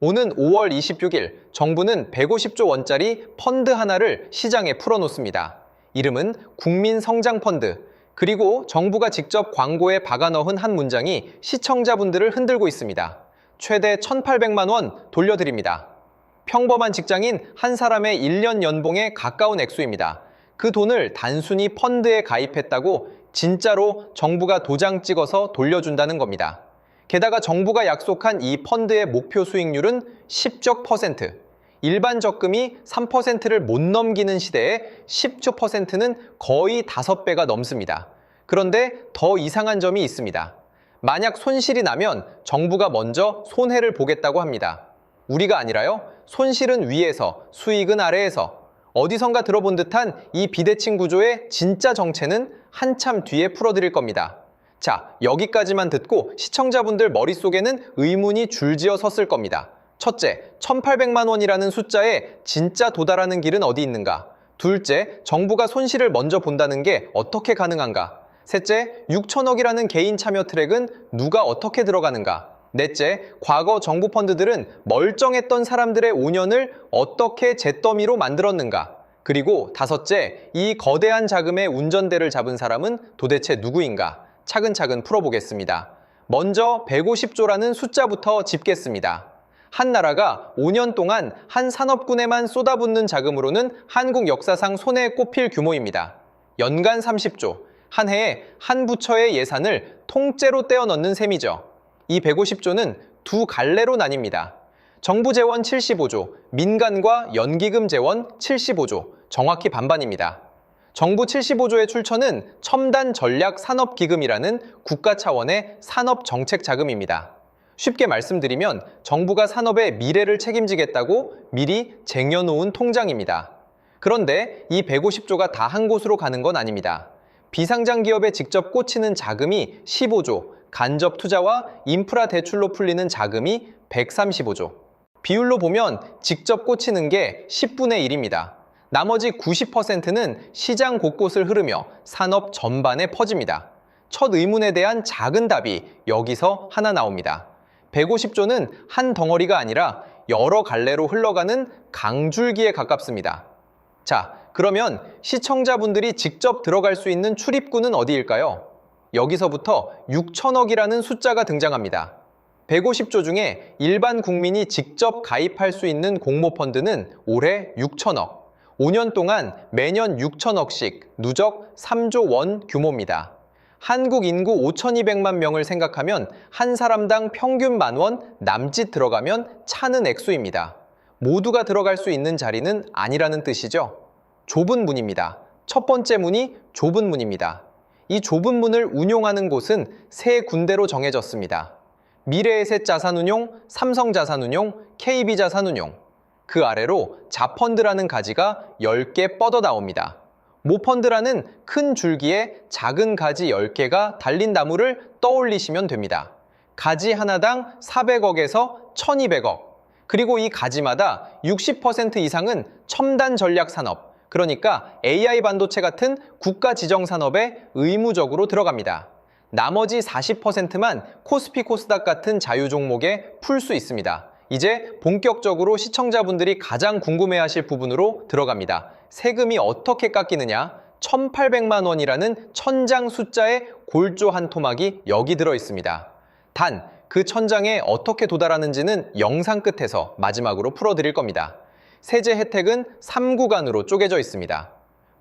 오는 5월 26일 정부는 150조 원짜리 펀드 하나를 시장에 풀어놓습니다. 이름은 국민성장펀드. 그리고 정부가 직접 광고에 박아넣은 한 문장이 시청자분들을 흔들고 있습니다. 최대 1,800만 원 돌려드립니다. 평범한 직장인 한 사람의 1년 연봉에 가까운 액수입니다. 그 돈을 단순히 펀드에 가입했다고 진짜로 정부가 도장 찍어서 돌려준다는 겁니다. 게다가 정부가 약속한 이 펀드의 목표 수익률은 10적 %. 일반 적금이 3%를 못 넘기는 시대에 10조 %는 거의 5배가 넘습니다. 그런데 더 이상한 점이 있습니다. 만약 손실이 나면 정부가 먼저 손해를 보겠다고 합니다. 우리가 아니라요. 손실은 위에서, 수익은 아래에서. 어디선가 들어본 듯한 이 비대칭 구조의 진짜 정체는 한참 뒤에 풀어드릴 겁니다. 자, 여기까지만 듣고 시청자분들 머릿속에는 의문이 줄지어 섰을 겁니다. 첫째, 1,800만 원이라는 숫자에 진짜 도달하는 길은 어디 있는가? 둘째, 정부가 손실을 먼저 본다는 게 어떻게 가능한가? 셋째, 6천억이라는 개인 참여 트랙은 누가 어떻게 들어가는가? 넷째, 과거 정부 펀드들은 멀쩡했던 사람들의 5년을 어떻게 잿더미로 만들었는가? 그리고 다섯째, 이 거대한 자금의 운전대를 잡은 사람은 도대체 누구인가? 차근차근 풀어보겠습니다. 먼저 150조라는 숫자부터 짚겠습니다. 한 나라가 5년 동안 한 산업군에만 쏟아붓는 자금으로는 한국 역사상 손에 꼽힐 규모입니다. 연간 30조, 한 해에 한 부처의 예산을 통째로 떼어 넣는 셈이죠. 이 150조는 두 갈래로 나뉩니다. 정부 재원 75조, 민간과 연기금 재원 75조, 정확히 반반입니다. 정부 75조의 출처는 첨단 전략 산업기금이라는 국가 차원의 산업정책 자금입니다. 쉽게 말씀드리면 정부가 산업의 미래를 책임지겠다고 미리 쟁여놓은 통장입니다. 그런데 이 150조가 다 한 곳으로 가는 건 아닙니다. 비상장 기업에 직접 꽂히는 자금이 15조, 간접 투자와 인프라 대출로 풀리는 자금이 135조. 비율로 보면 직접 꽂히는 게 10분의 1입니다. 나머지 90%는 시장 곳곳을 흐르며 산업 전반에 퍼집니다. 첫 의문에 대한 작은 답이 여기서 하나 나옵니다. 150조는 한 덩어리가 아니라 여러 갈래로 흘러가는 강줄기에 가깝습니다. 자, 그러면 시청자분들이 직접 들어갈 수 있는 출입구는 어디일까요? 여기서부터 6천억이라는 숫자가 등장합니다. 150조 중에 일반 국민이 직접 가입할 수 있는 공모펀드는 올해 6천억. 5년 동안 매년 6천억씩 누적 3조 원 규모입니다. 한국 인구 5,200만 명을 생각하면 한 사람당 평균 10,000원 남짓 들어가면 차는 액수입니다. 모두가 들어갈 수 있는 자리는 아니라는 뜻이죠. 좁은 문입니다. 첫 번째 문이 좁은 문입니다. 이 좁은 문을 운용하는 곳은 세 군데로 정해졌습니다. 미래에셋 자산운용, 삼성자산운용, KB자산운용. 그 아래로 자펀드라는 가지가 10개 뻗어 나옵니다. 모펀드라는 큰 줄기에 작은 가지 10개가 달린 나무를 떠올리시면 됩니다. 가지 하나당 400억에서 1,200억. 그리고 이 가지마다 60% 이상은 첨단 전략 산업, 그러니까 AI 반도체 같은 국가 지정 산업에 의무적으로 들어갑니다. 나머지 40%만 코스피 코스닥 같은 자유 종목에 풀 수 있습니다. 이제 본격적으로 시청자분들이 가장 궁금해하실 부분으로 들어갑니다. 세금이 어떻게 깎이느냐? 1,800만 원이라는 천장 숫자의 골조 한 토막이 여기 들어 있습니다. 단, 그 천장에 어떻게 도달하는지는 영상 끝에서 마지막으로 풀어드릴 겁니다. 세제 혜택은 3구간으로 쪼개져 있습니다.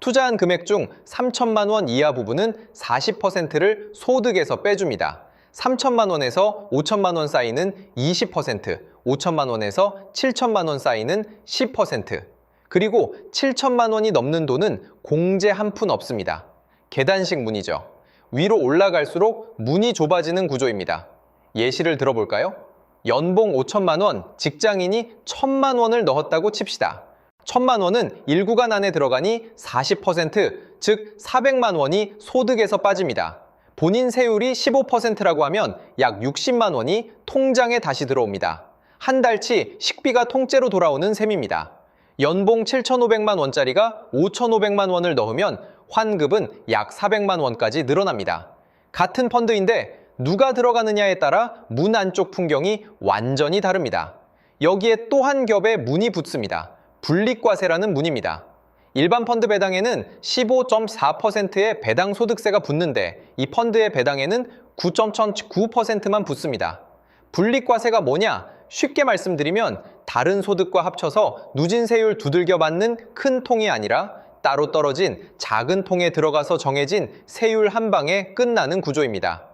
투자한 금액 중 3천만 원 이하 부분은 40%를 소득에서 빼줍니다. 3천만 원에서 5천만 원 사이는 20%, 5천만 원에서 7천만 원 사이는 10%, 그리고 7천만 원이 넘는 돈은 공제 한 푼 없습니다. 계단식 문이죠. 위로 올라갈수록 문이 좁아지는 구조입니다. 예시를 들어볼까요? 연봉 5천만 원, 직장인이 1,000만 원을 넣었다고 칩시다. 1,000만 원은 1구간 안에 들어가니 40%, 즉 400만 원이 소득에서 빠집니다. 본인 세율이 15%라고 하면 약 60만 원이 통장에 다시 들어옵니다. 한 달치 식비가 통째로 돌아오는 셈입니다. 연봉 7,500만 원짜리가 5,500만 원을 넣으면 환급은 약 400만 원까지 늘어납니다. 같은 펀드인데 누가 들어가느냐에 따라 문 안쪽 풍경이 완전히 다릅니다. 여기에 또 한 겹의 문이 붙습니다. 분리과세라는 문입니다. 일반 펀드 배당에는 15.4%의 배당 소득세가 붙는데 이 펀드의 배당에는 9.9%만 붙습니다. 분리과세가 뭐냐? 쉽게 말씀드리면 다른 소득과 합쳐서 누진세율 두들겨 맞는 큰 통이 아니라 따로 떨어진 작은 통에 들어가서 정해진 세율 한 방에 끝나는 구조입니다.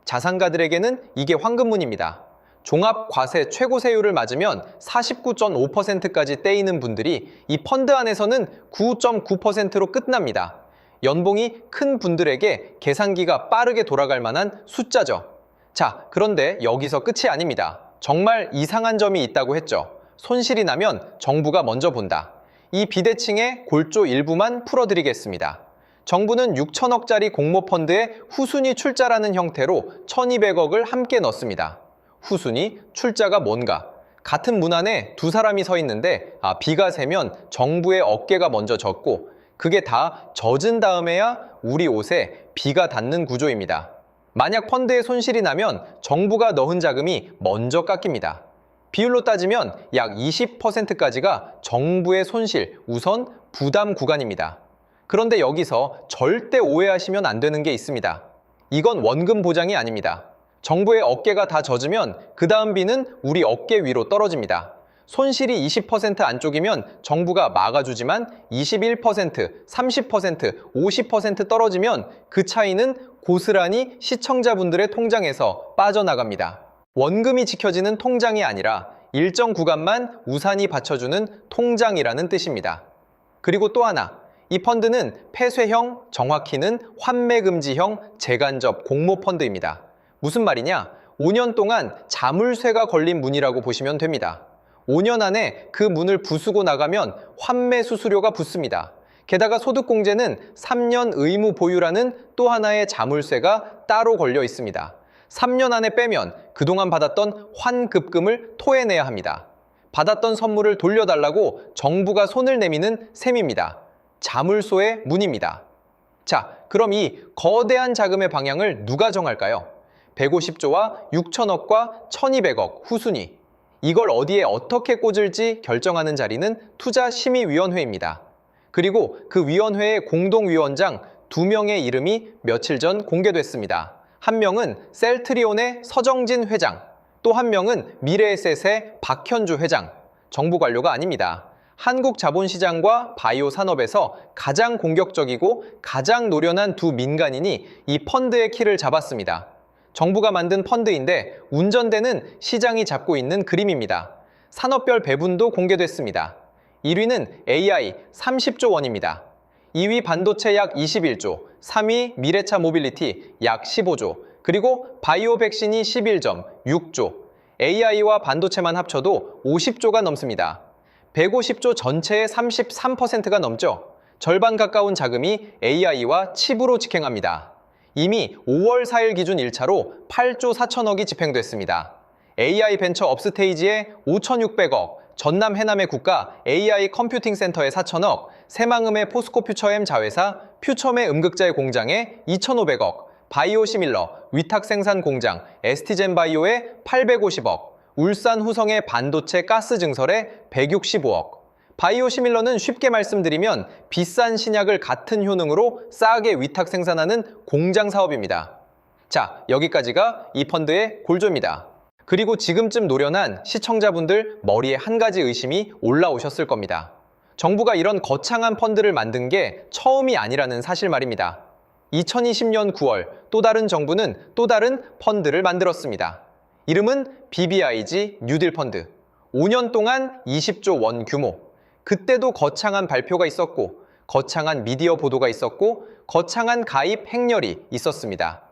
자산가들에게는 이게 황금문입니다. 종합과세 최고세율을 맞으면 49.5%까지 떼이는 분들이 이 펀드 안에서는 9.9%로 끝납니다. 연봉이 큰 분들에게 계산기가 빠르게 돌아갈 만한 숫자죠. 자, 그런데 여기서 끝이 아닙니다. 정말 이상한 점이 있다고 했죠. 손실이 나면 정부가 먼저 본다. 이 비대칭의 골조 일부만 풀어드리겠습니다. 정부는 6천억짜리 공모펀드에 후순위 출자라는 형태로 1,200억을 함께 넣습니다. 후순위 출자가 뭔가? 같은 문 안에 두 사람이 서 있는데 비가 새면 정부의 어깨가 먼저 젖고 그게 다 젖은 다음에야 우리 옷에 비가 닿는 구조입니다. 만약 펀드에 손실이 나면 정부가 넣은 자금이 먼저 깎입니다. 비율로 따지면 약 20%까지가 정부의 손실, 우선 부담 구간입니다. 그런데 여기서 절대 오해하시면 안 되는 게 있습니다. 이건 원금 보장이 아닙니다. 정부의 어깨가 다 젖으면 그 다음 비는 우리 어깨 위로 떨어집니다. 손실이 20% 안쪽이면 정부가 막아주지만 21%, 30%, 50% 떨어지면 그 차이는 고스란히 시청자분들의 통장에서 빠져나갑니다. 원금이 지켜지는 통장이 아니라 일정 구간만 우산이 받쳐주는 통장이라는 뜻입니다. 그리고 또 하나, 이 펀드는 폐쇄형, 정확히는 환매금지형 재간접 공모펀드입니다. 무슨 말이냐? 5년 동안 자물쇠가 걸린 문이라고 보시면 됩니다. 5년 안에 그 문을 부수고 나가면 환매 수수료가 붙습니다. 게다가 소득공제는 3년 의무 보유라는 또 하나의 자물쇠가 따로 걸려 있습니다. 3년 안에 빼면 그동안 받았던 환급금을 토해내야 합니다. 받았던 선물을 돌려달라고 정부가 손을 내미는 셈입니다. 자물쇠의 문입니다. 자, 그럼 이 거대한 자금의 방향을 누가 정할까요? 150조와 6천억과 1,200억 후순위. 이걸 어디에 어떻게 꽂을지 결정하는 자리는 투자심의위원회입니다. 그리고 그 위원회의 공동위원장 2명의 이름이 며칠 전 공개됐습니다. 한 명은 셀트리온의 서정진 회장, 또 한 명은 미래에셋의 박현주 회장. 정부 관료가 아닙니다. 한국 자본시장과 바이오 산업에서 가장 공격적이고 가장 노련한 두 민간인이 이 펀드의 키를 잡았습니다. 정부가 만든 펀드인데 운전대는 시장이 잡고 있는 그림입니다. 산업별 배분도 공개됐습니다. 1위는 AI 30조 원입니다. 2위 반도체 약 21조, 3위 미래차 모빌리티 약 15조, 그리고 바이오 백신이 11.6조, AI와 반도체만 합쳐도 50조가 넘습니다. 150조 전체의 33%가 넘죠. 절반 가까운 자금이 AI와 칩으로 직행합니다. 이미 5월 4일 기준 1차로 8조 4천억이 집행됐습니다. AI 벤처 업스테이지에 5,600억, 전남 해남의 국가 AI 컴퓨팅 센터에 4천억, 새망음의 포스코 퓨처엠 자회사 퓨처메 음극자의 공장에 2,500억, 바이오 시밀러 위탁 생산 공장 ST젠 바이오에 850억, 울산 후성의 반도체 가스 증설에 165억. 바이오 시밀러는 쉽게 말씀드리면 비싼 신약을 같은 효능으로 싸게 위탁 생산하는 공장 사업입니다. 자, 여기까지가 이 펀드의 골조입니다. 그리고 지금쯤 노련한 시청자분들 머리에 한 가지 의심이 올라오셨을 겁니다. 정부가 이런 거창한 펀드를 만든 게 처음이 아니라는 사실 말입니다. 2020년 9월 또 다른 정부는 또 다른 펀드를 만들었습니다. 이름은 BBIG 뉴딜 펀드. 5년 동안 20조 원 규모. 그때도 거창한 발표가 있었고, 거창한 미디어 보도가 있었고, 거창한 가입 행렬이 있었습니다.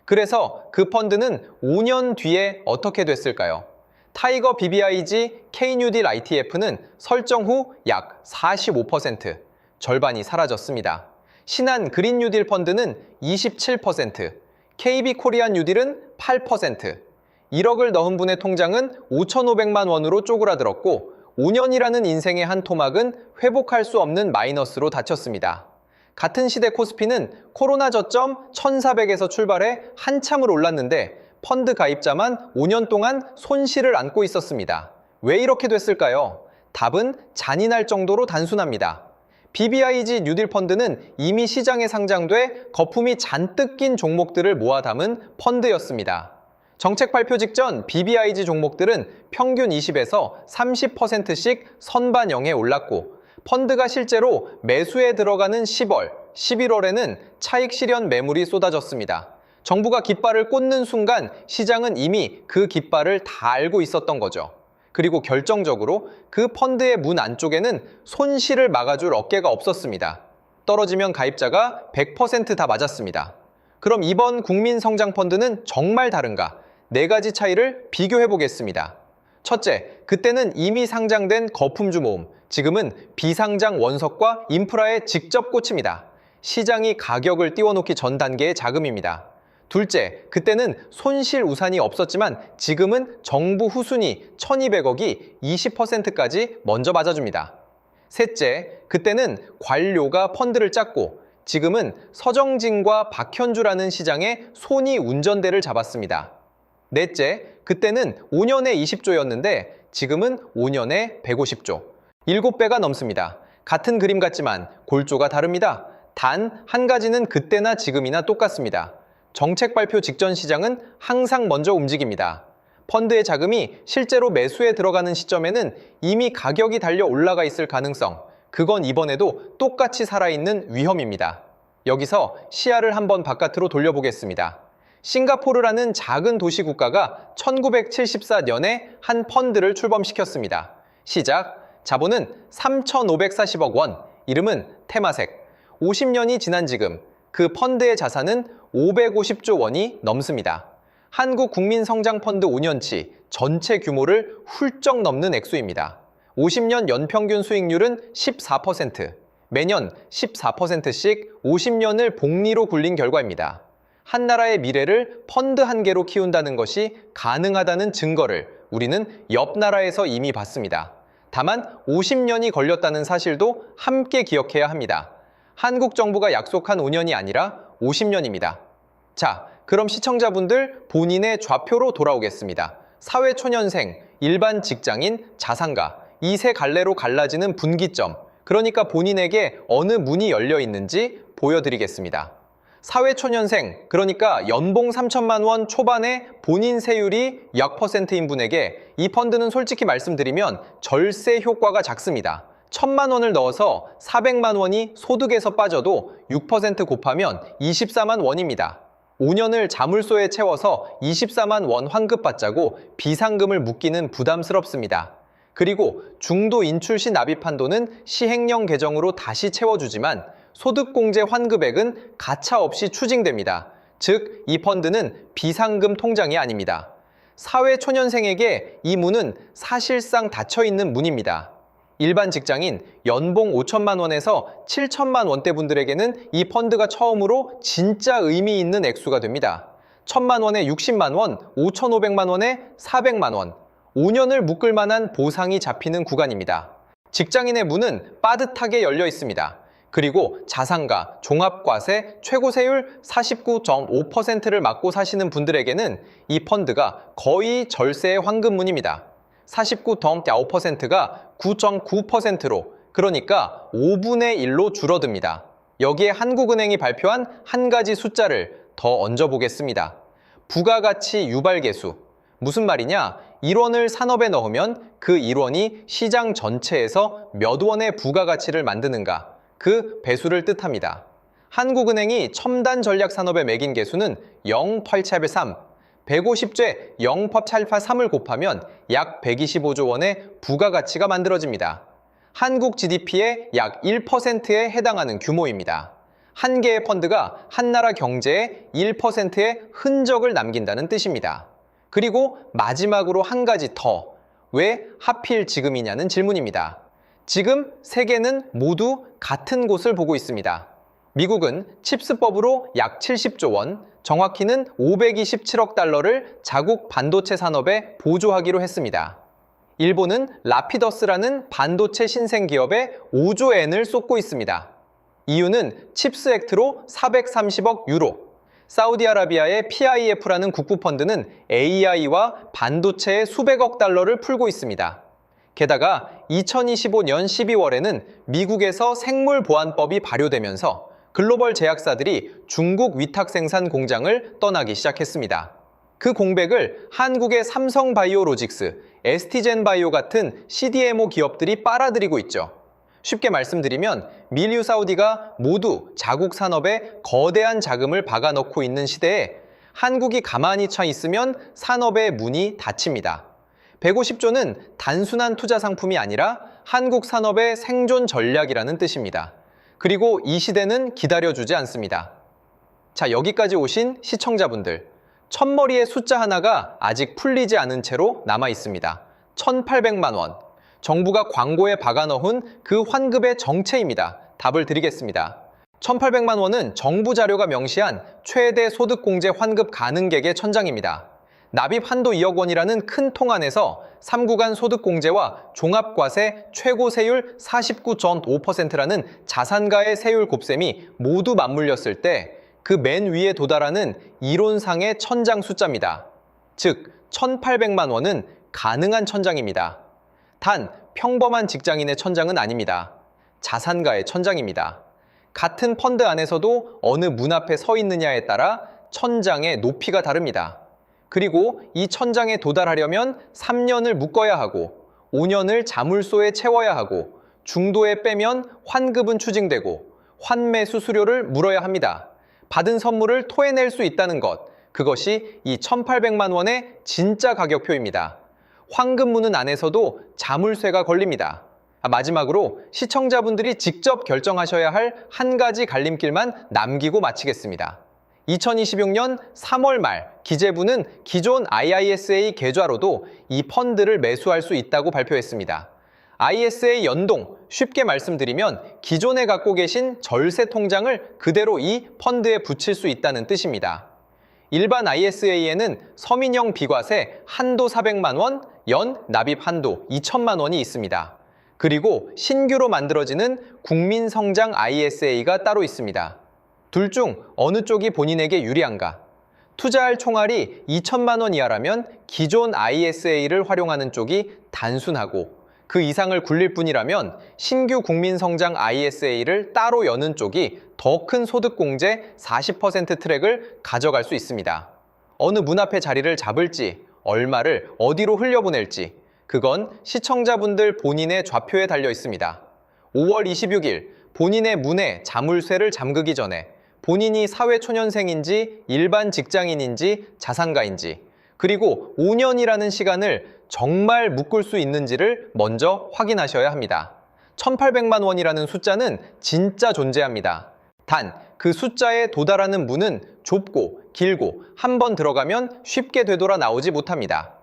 그래서 그 펀드는 5년 뒤에 어떻게 됐을까요? 타이거 BBIG K뉴딜 ITF는 설정 후 약 45%, 절반이 사라졌습니다. 신한 그린 뉴딜 펀드는 27%, KB 코리안 뉴딜은 8%, 1억을 넣은 분의 통장은 5,500만 원으로 쪼그라들었고 5년이라는 인생의 한 토막은 회복할 수 없는 마이너스로 닫혔습니다. 같은 시대 코스피는 코로나 저점 1,400에서 출발해 한참을 올랐는데 펀드 가입자만 5년 동안 손실을 안고 있었습니다. 왜 이렇게 됐을까요? 답은 잔인할 정도로 단순합니다. BBIG 뉴딜 펀드는 이미 시장에 상장돼 거품이 잔뜩 낀 종목들을 모아 담은 펀드였습니다. 정책 발표 직전 BBIG 종목들은 평균 20에서 30%씩 선반영에 올랐고 펀드가 실제로 매수에 들어가는 10월, 11월에는 차익 실현 매물이 쏟아졌습니다. 정부가 깃발을 꽂는 순간 시장은 이미 그 깃발을 다 알고 있었던 거죠. 그리고 결정적으로 그 펀드의 문 안쪽에는 손실을 막아줄 어깨가 없었습니다. 떨어지면 가입자가 100% 다 맞았습니다. 그럼 이번 국민성장펀드는 정말 다른가? 4가지 차이를 비교해 보겠습니다. 첫째, 그때는 이미 상장된 거품주 모음, 지금은 비상장 원석과 인프라에 직접 꽂힙니다. 시장이 가격을 띄워놓기 전 단계의 자금입니다. 둘째, 그때는 손실 우산이 없었지만 지금은 정부 후순위 1,200억이 20%까지 먼저 맞아줍니다. 셋째, 그때는 관료가 펀드를 짰고 지금은 서정진과 박현주라는 시장의 손이 운전대를 잡았습니다. 넷째, 그때는 5년에 20조였는데 지금은 5년에 150조. 7배가 넘습니다. 같은 그림 같지만 골조가 다릅니다. 단 한 가지는 그때나 지금이나 똑같습니다. 정책 발표 직전 시장은 항상 먼저 움직입니다. 펀드의 자금이 실제로 매수에 들어가는 시점에는 이미 가격이 달려 올라가 있을 가능성, 그건 이번에도 똑같이 살아있는 위험입니다. 여기서 시야를 한번 바깥으로 돌려보겠습니다. 싱가포르라는 작은 도시 국가가 1974년에 한 펀드를 출범시켰습니다. 시작, 자본은 3,540억 원, 이름은 테마색. 50년이 지난 지금 그 펀드의 자산은 550조 원이 넘습니다. 한국국민성장펀드 5년치 전체 규모를 훌쩍 넘는 액수입니다. 50년 연평균 수익률은 14%, 매년 14%씩 50년을 복리로 굴린 결과입니다. 한 나라의 미래를 펀드 한 개로 키운다는 것이 가능하다는 증거를 우리는 옆 나라에서 이미 봤습니다. 다만 50년이 걸렸다는 사실도 함께 기억해야 합니다. 한국 정부가 약속한 5년이 아니라 50년입니다. 자, 그럼 시청자분들 본인의 좌표로 돌아오겠습니다. 사회초년생, 일반 직장인, 자산가, 이 세 갈래로 갈라지는 분기점, 그러니까 본인에게 어느 문이 열려 있는지 보여드리겠습니다. 사회초년생, 그러니까 연봉 3천만 원 초반에 본인 세율이 약 %인 분에게 이 펀드는 솔직히 말씀드리면 절세 효과가 작습니다. 1,000만 원을 넣어서 400만 원이 소득에서 빠져도 6% 곱하면 24만 원입니다. 5년을 자물쇠에 채워서 24만 원 환급받자고 비상금을 묶기는 부담스럽습니다. 그리고 중도 인출 시 납입 한도는 시행령 개정으로 다시 채워주지만 소득공제 환급액은 가차없이 추징됩니다. 즉, 이 펀드는 비상금 통장이 아닙니다. 사회초년생에게 이 문은 사실상 닫혀있는 문입니다. 일반 직장인 연봉 5천만 원에서 7천만 원대 분들에게는 이 펀드가 처음으로 진짜 의미 있는 액수가 됩니다. 1,000만 원에 60만 원, 5,500만 원에 400만 원, 5년을 묶을 만한 보상이 잡히는 구간입니다. 직장인의 문은 빠듯하게 열려 있습니다. 그리고 자산가, 종합과세, 최고세율 49.5%를 맞고 사시는 분들에게는 이 펀드가 거의 절세의 황금문입니다. 49.5%가 9.9%로, 그러니까 5분의 1로 줄어듭니다. 여기에 한국은행이 발표한 한 가지 숫자를 더 얹어보겠습니다. 부가가치 유발계수. 무슨 말이냐? 1원을 산업에 넣으면 그 1원이 시장 전체에서 몇 원의 부가가치를 만드는가? 그 배수를 뜻합니다. 한국은행이 첨단 전략 산업에 매긴 개수는 0.873, 150죄 0.883을 곱하면 약 125조 원의 부가가치가 만들어집니다. 한국 GDP의 약 1%에 해당하는 규모입니다. 한 개의 펀드가 한 나라 경제에 1%의 흔적을 남긴다는 뜻입니다. 그리고 마지막으로 한 가지 더, 왜 하필 지금이냐는 질문입니다. 지금 세계는 모두 같은 곳을 보고 있습니다. 미국은 칩스법으로 약 70조 원, 정확히는 527억 달러를 자국 반도체 산업에 보조하기로 했습니다. 일본은 라피더스라는 반도체 신생 기업에 5조 엔을 쏟고 있습니다. EU는 칩스 액트로 430억 유로, 사우디아라비아의 PIF라는 국부펀드는 AI와 반도체에 수백억 달러를 풀고 있습니다. 게다가 2025년 12월에는 미국에서 생물보안법이 발효되면서 글로벌 제약사들이 중국 위탁 생산 공장을 떠나기 시작했습니다. 그 공백을 한국의 삼성바이오로직스, ST젠바이오 같은 CDMO 기업들이 빨아들이고 있죠. 쉽게 말씀드리면 밀류 사우디가 모두 자국 산업에 거대한 자금을 박아넣고 있는 시대에 한국이 가만히 차 있으면 산업의 문이 닫힙니다. 150조는 단순한 투자 상품이 아니라 한국 산업의 생존 전략이라는 뜻입니다. 그리고 이 시대는 기다려주지 않습니다. 자, 여기까지 오신 시청자분들, 첫머리의 숫자 하나가 아직 풀리지 않은 채로 남아 있습니다. 1,800만 원. 정부가 광고에 박아넣은 그 환급의 정체입니다. 답을 드리겠습니다. 1,800만 원은 정부 자료가 명시한 최대 소득공제 환급 가능액의 천장입니다. 납입 한도 2억 원이라는 큰 통 안에서 3구간 소득공제와 종합과세 최고 세율 49.5%라는 자산가의 세율 곱셈이 모두 맞물렸을 때 그 맨 위에 도달하는 이론상의 천장 숫자입니다. 즉, 1,800만 원은 가능한 천장입니다. 단, 평범한 직장인의 천장은 아닙니다. 자산가의 천장입니다. 같은 펀드 안에서도 어느 문 앞에 서 있느냐에 따라 천장의 높이가 다릅니다. 그리고 이 천장에 도달하려면 3년을 묶어야 하고 5년을 자물쇠에 채워야 하고 중도에 빼면 환급은 추징되고 환매 수수료를 물어야 합니다. 받은 선물을 토해낼 수 있다는 것, 그것이 이 1,800만 원의 진짜 가격표입니다. 환급무는 안에서도 자물쇠가 걸립니다. 마지막으로 시청자분들이 직접 결정하셔야 할 한 가지 갈림길만 남기고 마치겠습니다. 2026년 3월 말 기재부는 기존 IISA 계좌로도 이 펀드를 매수할 수 있다고 발표했습니다. ISA 연동, 쉽게 말씀드리면 기존에 갖고 계신 절세 통장을 그대로 이 펀드에 붙일 수 있다는 뜻입니다. 일반 ISA에는 서민형 비과세 한도 400만 원, 연 납입 한도 2천만 원이 있습니다. 그리고 신규로 만들어지는 국민성장 ISA가 따로 있습니다. 둘 중 어느 쪽이 본인에게 유리한가? 투자할 총알이 2천만 원 이하라면 기존 ISA를 활용하는 쪽이 단순하고 그 이상을 굴릴 뿐이라면 신규 국민성장 ISA를 따로 여는 쪽이 더 큰 소득공제 40% 트랙을 가져갈 수 있습니다. 어느 문 앞에 자리를 잡을지, 얼마를 어디로 흘려보낼지, 그건 시청자분들 본인의 좌표에 달려 있습니다. 5월 26일 본인의 문에 자물쇠를 잠그기 전에 본인이 사회초년생인지 일반 직장인인지 자산가인지 그리고 5년이라는 시간을 정말 묶을 수 있는지를 먼저 확인하셔야 합니다. 1,800만 원이라는 숫자는 진짜 존재합니다. 단, 그 숫자에 도달하는 문은 좁고 길고 한 번 들어가면 쉽게 되돌아 나오지 못합니다.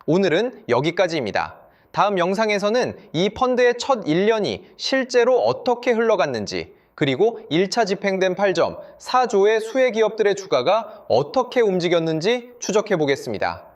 오늘은 여기까지입니다. 다음 영상에서는 이 펀드의 첫 1년이 실제로 어떻게 흘러갔는지, 그리고 1차 집행된 8점, 4조의 수혜 기업들의 주가가 어떻게 움직였는지 추적해 보겠습니다.